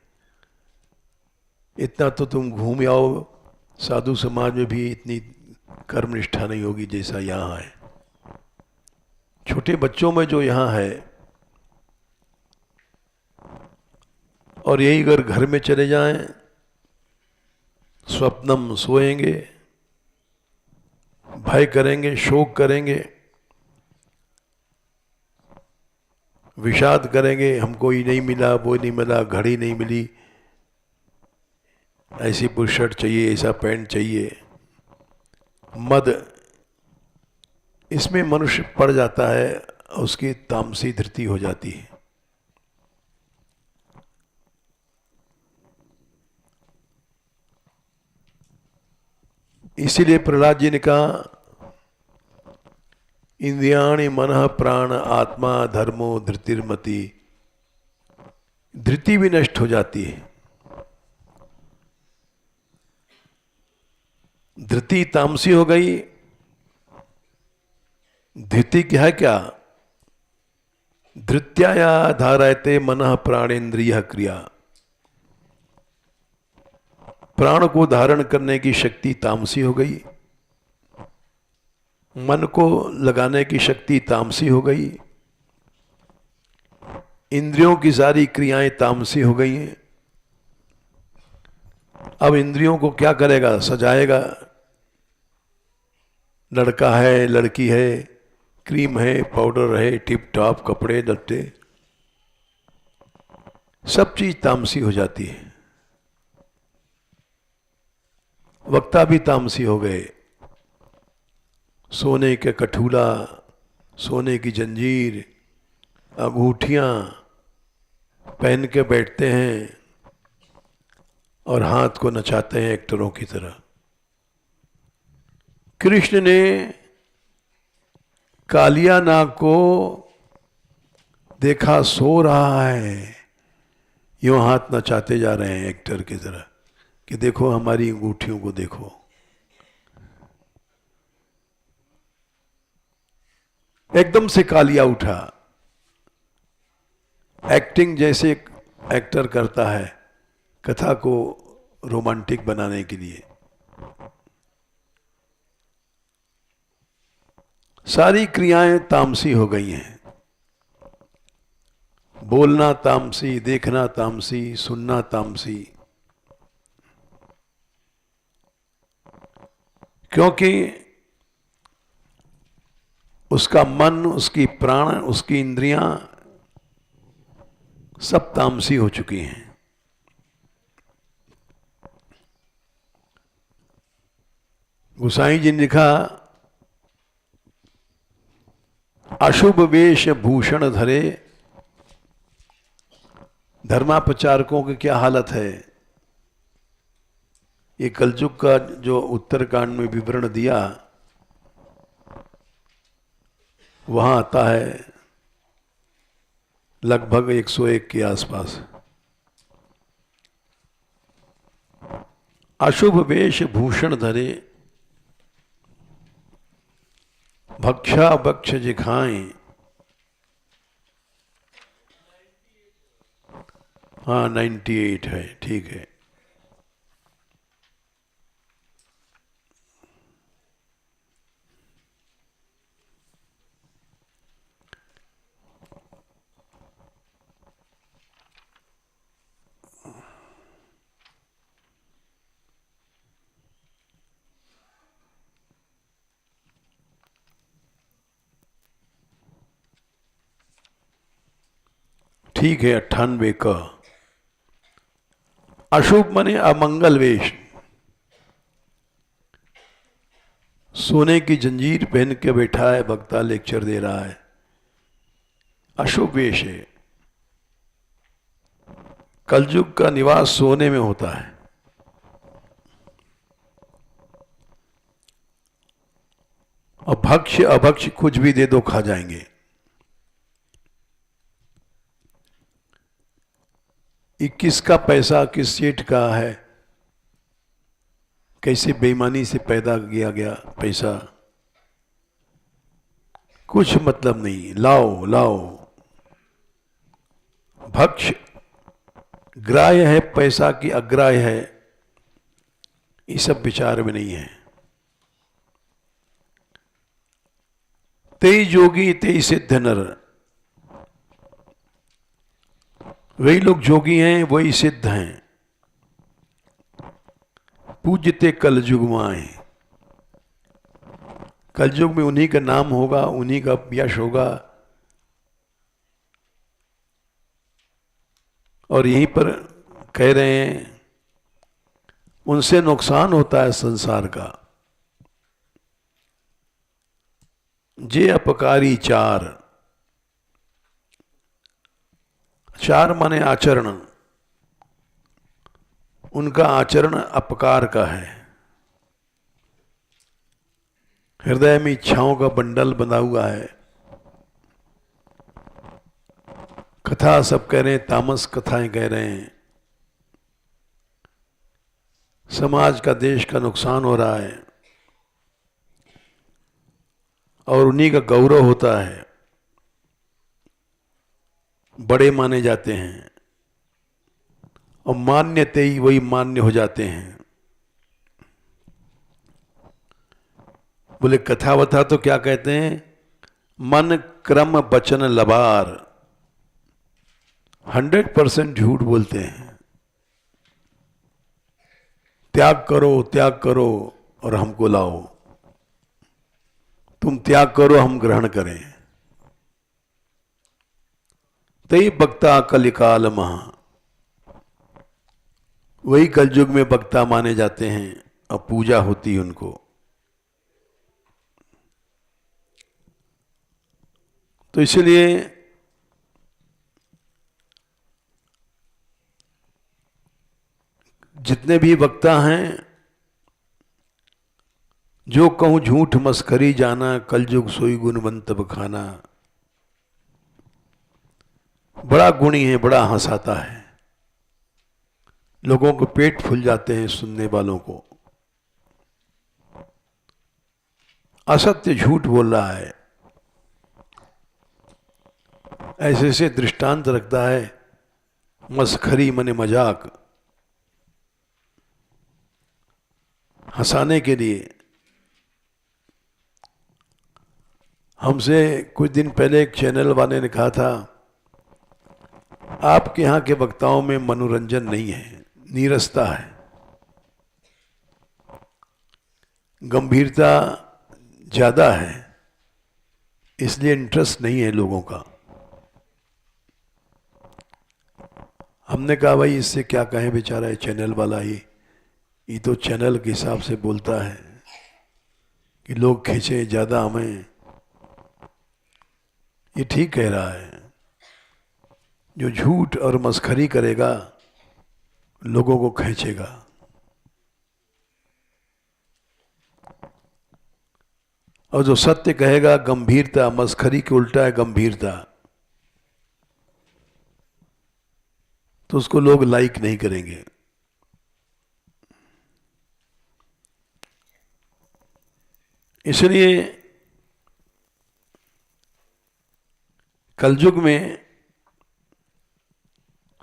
इतना तो तुम घूम आओ, साधु समाज में भी इतनी कर्मनिष्ठा नहीं होगी जैसा यहाँ है। छोटे बच्चों में जो यहाँ है, और यही अगर घर में चले जाएं, स्वप्नम सोएंगे, भय करेंगे, शोक करेंगे, विषाद करेंगे, हमको ये नहीं मिला, वो नहीं मिला, घड़ी नहीं मिली, ऐसी बुशर्ट चाहिए, ऐसा पैंट चाहिए। मद, इसमें मनुष्य पड़ जाता है, उसकी तामसी धृति हो जाती है। इसीलिए प्रहलाद जी ने कहा, इंद्रियाणि मनः प्राण आत्मा धर्मो धृतिर्मति। धृति भी नष्ट हो जाती है। धृति तामसी हो गई। धृति क्या है? क्या धृत्याया धारयते मनः प्राणेन्द्रिय क्रिया। प्राण को धारण करने की शक्ति तामसी हो गई, मन को लगाने की शक्ति तामसी हो गई, इंद्रियों की सारी क्रियाएं तामसी हो गई हैं। अब इंद्रियों को क्या करेगा? सजाएगा। लड़का है, लड़की है, क्रीम है, पाउडर है, टिप टॉप कपड़े लत्ते, सब चीज तामसी हो जाती है। वक्ता भी तामसी हो गए। सोने के कठूला, सोने की जंजीर, अंगूठियां पहन के बैठते हैं और हाथ को नचाते हैं एक्टरों की तरह। कृष्ण ने कालिया नाग को देखा सो रहा है, यूं हाथ नचाते जा रहे हैं एक्टर की तरह कि देखो हमारी अंगूठियों को देखो। एकदम से कालिया उठा। एक्टिंग जैसे एक्टर करता है कथा को रोमांटिक बनाने के लिए। सारी क्रियाएं तामसी हो गई हैं। बोलना तामसी, देखना तामसी, सुनना तामसी। क्योंकि उसका मन, उसकी प्राण, उसकी इंद्रियां सब तामसी हो चुकी हैं। गोसाई जी ने लिखा, अशुभ वेश भूषण धरे। धर्माप्रचारकों की क्या हालत है। ये कलयुग का जो उत्तरकांड में विवरण दिया, वहां आता है लगभग 101 के आसपास। अशुभ वेश भूषण धरे, भक्षा भक्ष जिखाएं। हाँ 98 है, ठीक है। ठीक है 98 का। अशुभ मने अमंगल वेश, सोने की जंजीर पहन के बैठा है, वक्ता लेक्चर दे रहा है, अशुभ वेश है। कलयुग का निवास सोने में होता है। और भक्ष्य अभक्ष्य कुछ भी दे दो खा जाएंगे। किसका पैसा किस सेठ का है, कैसे बेईमानी से पैदा किया गया पैसा, कुछ मतलब नहीं, लाओ लाओ। भक्ष्य ग्राह्य है, पैसा की अग्राह्य है, ये सब विचार में नहीं है। तेई जोगी तेई सिद्ध नर, वही लोग जोगी हैं वही सिद्ध हैं। पूज्यते कलयुग माए, कलयुग में उन्हीं का नाम होगा, उन्हीं का यश होगा। और यहीं पर कह रहे हैं उनसे नुकसान होता है संसार का। जे अपकारी चार, चार माने आचरण, उनका आचरण अपकार का है। हृदय में इच्छाओं का बंडल बंधा हुआ है। कथा सब कह रहे हैं, तामस कथाएं कह रहे हैं। समाज का देश का नुकसान हो रहा है और उन्हीं का गौरव होता है, बड़े माने जाते हैं और मान्यते ही वही मान्य हो जाते हैं। बोले कथा वथा तो क्या कहते हैं, मन क्रम वचन लबार, 100% झूठ बोलते हैं। त्याग करो और हमको लाओ, तुम त्याग करो हम ग्रहण करें। तई वक्ता कलिकाल महा, वही कलयुग में वक्ता माने जाते हैं और पूजा होती है उनको। तो इसलिए जितने भी वक्ता हैं, जो कहूं झूठ मस्करी जाना, कलयुग सोई गुणवंत बखाना। बड़ा गुणी है, बड़ा हंसाता है, लोगों को पेट फूल जाते हैं सुनने वालों को। असत्य झूठ बोल रहा है, ऐसे ऐसे दृष्टांत रखता है, मस्खरी मने मजाक, हंसाने के लिए। हमसे कुछ दिन पहले एक चैनल वाले ने कहा था, आपके यहाँ के वक्ताओं में मनोरंजन नहीं है, नीरसता है, गंभीरता ज्यादा है, इसलिए इंटरेस्ट नहीं है लोगों का। हमने कहा भाई इससे क्या कहें, बेचारा है चैनल वाला ही, ये तो चैनल के हिसाब से बोलता है कि लोग खींचे ज्यादा हमें। ये ठीक कह रहा है, जो झूठ और मस्खरी करेगा लोगों को खींचेगा। और जो सत्य कहेगा, गंभीरता, मस्खरी के उल्टा है गंभीरता। तो उसको लोग लाइक नहीं करेंगे। इसलिए कलयुग में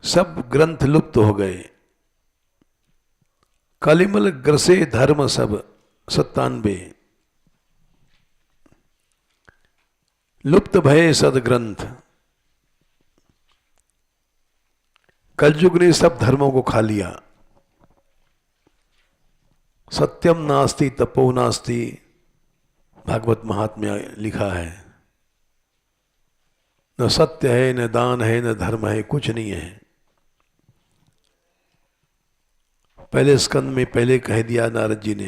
सब ग्रंथ लुप्त हो गए। कलिमल ग्रसे धर्म सब 97। लुप्त भये सदग्रंथ। कलयुग ने सब धर्मों को खा लिया। सत्यम नास्ति तपो नास्ति, भागवत महात्म्य लिखा है। न सत्य है, न दान है, न धर्म है, कुछ नहीं है। पहले स्कंद में पहले कह दिया नारद जी ने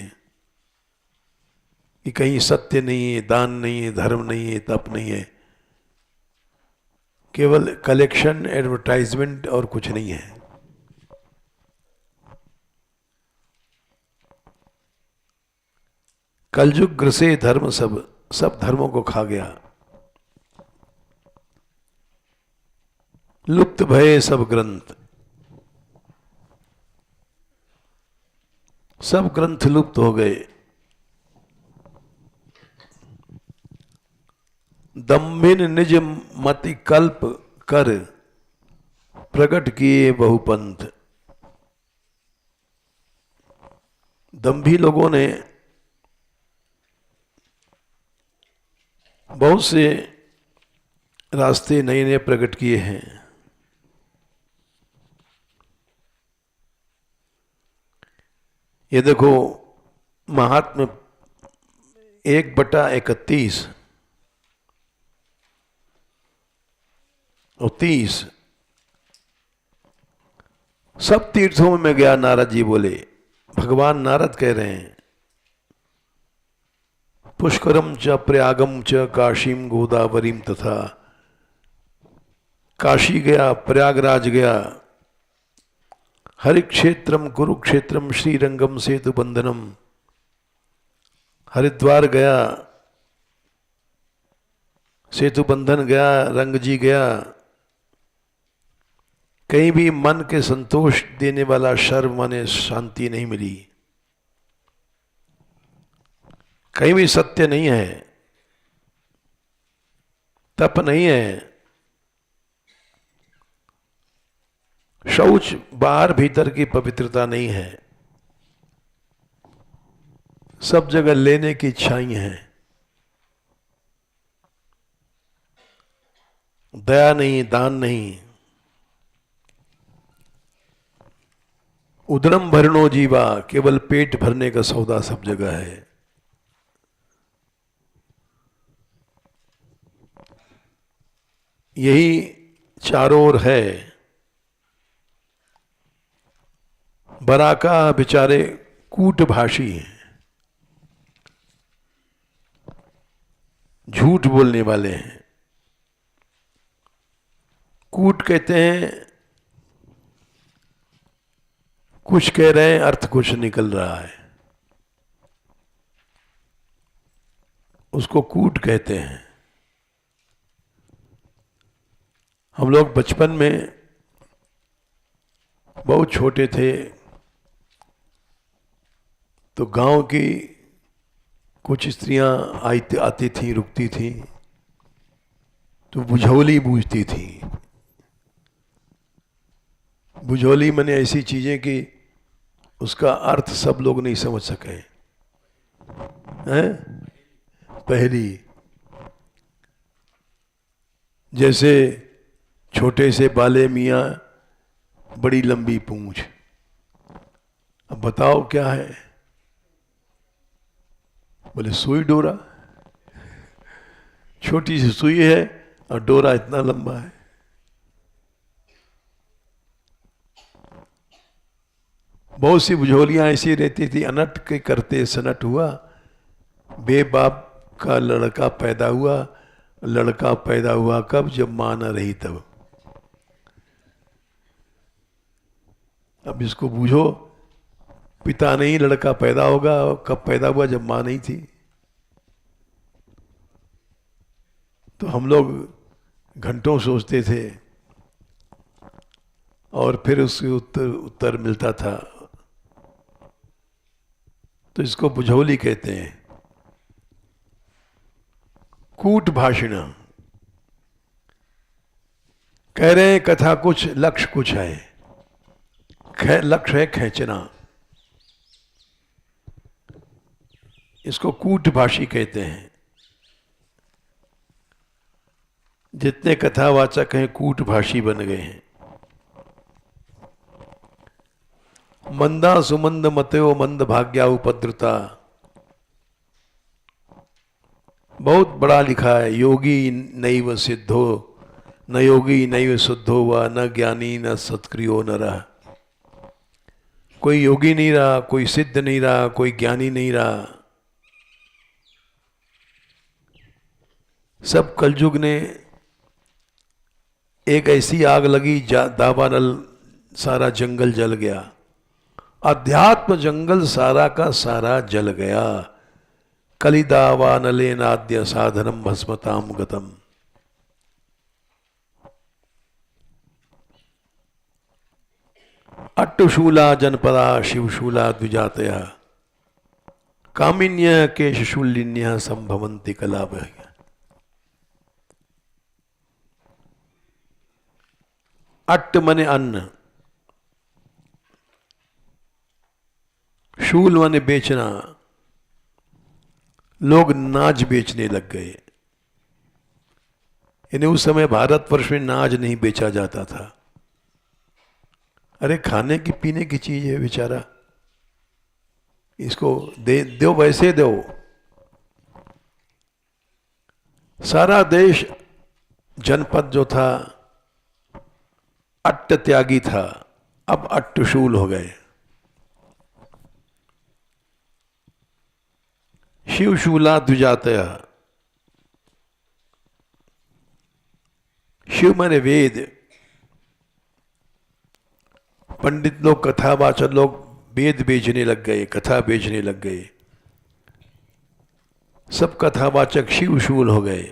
कि कहीं सत्य नहीं है, दान नहीं है, धर्म नहीं है, तप नहीं है, केवल कलेक्शन, एडवर्टाइजमेंट और कुछ नहीं है। कलयुग ग्रसे धर्म सब धर्मों को खा गया। लुप्त भये सब ग्रंथ। सब ग्रंथ लुप्त हो गए। दम्भिन निज मति कल्प कर, प्रकट किए बहुपंथ। दम्भी लोगों ने बहुत से रास्ते नए नए प्रकट किए हैं। ये देखो महात्म्य 1/31 और 30 सब तीर्थों में गया। नारद जी बोले, भगवान नारद कह रहे हैं, पुष्करम च प्रयागम च काशीम गोदावरीम तथा। काशी गया, प्रयागराज गया, हरिक्षेत्रम कुरुक्षेत्रम श्रीरंगम सेतु बंधनम। हरिद्वार गया, सेतु बंधन गया, रंगजी गया। कहीं भी मन के संतोष देने वाला शर्व माने शांति नहीं मिली। कहीं भी सत्य नहीं है, तप नहीं है, शौच बाहर भीतर की पवित्रता नहीं है। सब जगह लेने की इच्छाएं हैं, दया नहीं, दान नहीं। उदरम भरणो जीवा, केवल पेट भरने का सौदा सब जगह है। यही चारों ओर है। बराका बेचारे कूटभाषी हैं, झूठ बोलने वाले हैं। कूट कहते हैं कुछ कह रहे हैं, अर्थ कुछ निकल रहा है, उसको कूट कहते हैं। हम लोग बचपन में बहुत छोटे थे तो गांव की कुछ स्त्रियां आती थी, रुकती थी, तो बुझौली बूझती थी। बुझौली माने ऐसी चीजें कि उसका अर्थ सब लोग नहीं समझ सके हैं। पहली, जैसे छोटे से बाले मियाँ, बड़ी लंबी पूंछ। अब बताओ क्या है? बोले सुई डोरा। छोटी सी सुई है और डोरा इतना लंबा है। बहुत सी बुझौलियां ऐसी रहती थी, अनट के करते सनट हुआ, बेबाप का लड़का पैदा हुआ। लड़का पैदा हुआ कब? जब मां न रही तब। अब इसको बूझो, पिता नहीं, लड़का पैदा होगा, कब पैदा हुआ? जब मां नहीं थी। तो हम लोग घंटों सोचते थे और फिर उसके उत्तर उत्तर मिलता था। तो इसको बुझौली कहते हैं, कूट भाषण। कह रहे हैं कथा कुछ, लक्ष्य कुछ है। लक्ष्य है खींचना, इसको कूटभाषी कहते हैं। जितने कथावाचक हैं कूटभाषी बन गए हैं। मंदा सुमंद मतयो मंद भाग्या उपद्रुता, बहुत बड़ा लिखा है। योगी नैव सिद्धो, न योगी नैव शुद्धो व न ज्ञानी न सत्क्रियो नरः। कोई योगी नहीं रहा, कोई सिद्ध नहीं रहा, कोई ज्ञानी नहीं रहा। सब कलयुग ने एक ऐसी आग लगी, दावानल सारा जंगल जल गया। अध्यात्म जंगल सारा का सारा जल गया। कलिदावानले नाद्य साधनम भस्मताम गतम। अट्टशूला जनपदा शिवशूला द्विजातया, कामिन्य केशशूलिन्य संभवंति कलाभ। अट्ट मने अन्न, शूल मने बेचना। लोग नाज बेचने लग गए। यानी उस समय भारतवर्ष में नाज नहीं बेचा जाता था। अरे खाने की पीने की चीज है बेचारा, इसको दो वैसे दो। सारा देश जनपद जो था अट्ट त्यागी था, अब अट्टशूल हो गए। शिवशूला द्विजातया, शिव माने वेद। पंडित लोग, कथावाचक लोग वेद बेचने लग गए, कथा बेचने लग गए। सब कथावाचक शिवशूल हो गए।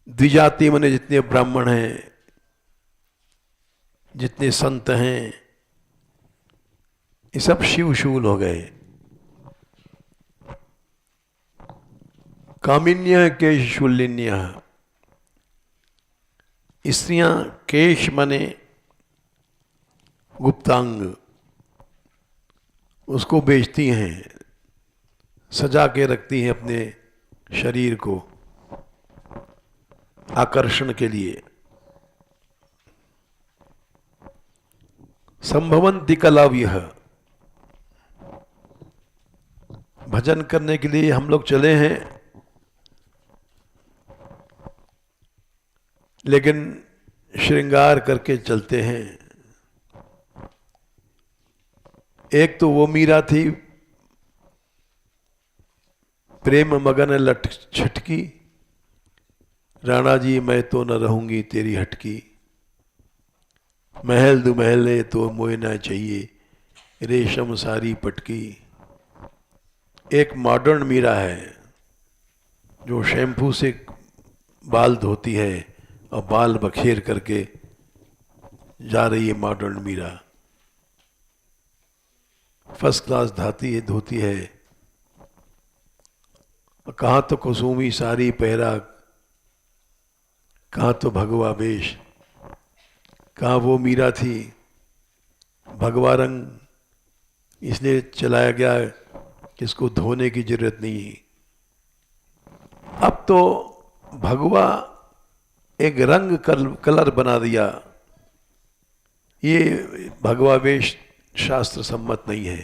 द्विजाति माने जितने ब्राह्मण हैं, जितने संत हैं, ये सब शिवशूल हो गए। कामिन्य केशशूलिन्य, स्त्रियां केश माने गुप्तांग, उसको बेचती हैं, सजा के रखती हैं अपने शरीर को आकर्षण के लिए। संभवंति कलाव्यः, भजन करने के लिए हम लोग चले हैं, लेकिन श्रृंगार करके चलते हैं। एक तो वो मीरा थी, प्रेम मगन लट छटकी, राणा जी मैं तो न रहूंगी तेरी हटकी। महल दु महले तो मोए ना चाहिए, रेशम सारी पटकी। एक मॉडर्न मीरा है जो शैम्पू से बाल धोती है और बाल बखेर करके जा रही है। मॉडर्न मीरा फर्स्ट क्लास धोती है। कहाँ तो कुसुमी सारी पहरा, कहाँ तो भगवा वेश। कहाँ वो मीरा थी, भगवा रंग इसलिए चलाया गया कि इसको धोने की जरूरत नहीं। अब तो भगवा एक रंग कलर बना दिया। ये भगवा वेश शास्त्र सम्मत नहीं है।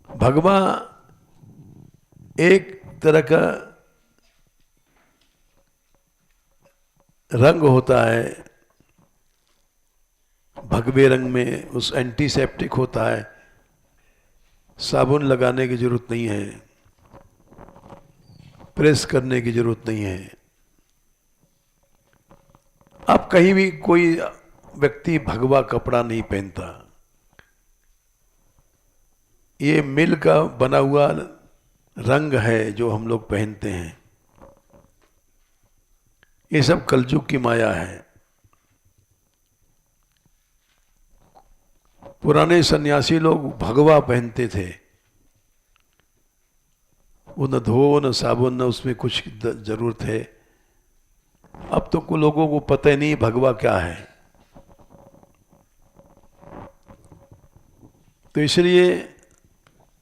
भगवा एक तरह का रंग होता है, भगवे रंग में उस एंटीसेप्टिक होता है, साबुन लगाने की जरूरत नहीं है, प्रेस करने की जरूरत नहीं है। अब कहीं भी कोई व्यक्ति भगवा कपड़ा नहीं पहनता। ये मिल का बना हुआ रंग है जो हम लोग पहनते हैं। ये सब कलयुग की माया है। पुराने सन्यासी लोग भगवा पहनते थे, वो न धो न साबुन न उसमें कुछ जरूरत है। अब तो कुछ लोगों को पता ही नहीं भगवा क्या है। तो इसलिए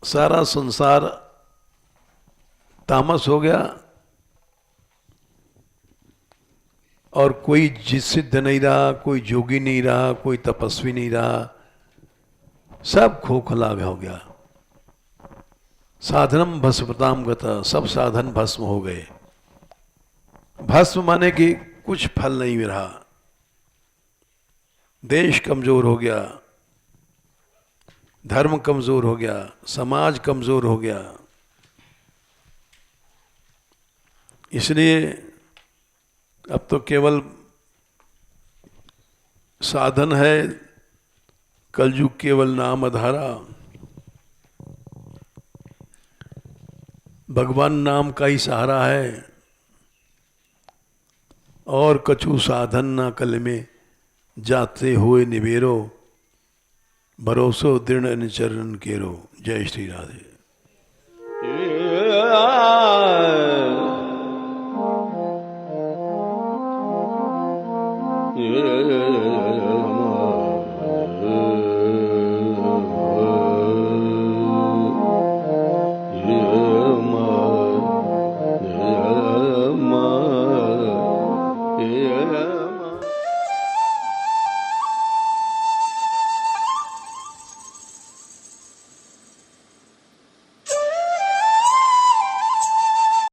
सारा संसार तामस हो गया और कोई जिसिद्ध नहीं रहा, कोई जोगी नहीं रहा, कोई तपस्वी नहीं रहा, सब खोखला हो गया। साधनम भस्मताम गता, सब साधन भस्म हो गए। भस्म माने कि कुछ फल नहीं रहा। देश कमजोर हो गया, धर्म कमजोर हो गया, समाज कमजोर हो गया। इसलिए अब तो केवल साधन है, कलयुग केवल नाम आधारा। भगवान नाम का ही सहारा है और कछु साधन ना कल में जाते हुए निवेरो, भरोसो दृढ़ चरण केरो। जय श्री राधे।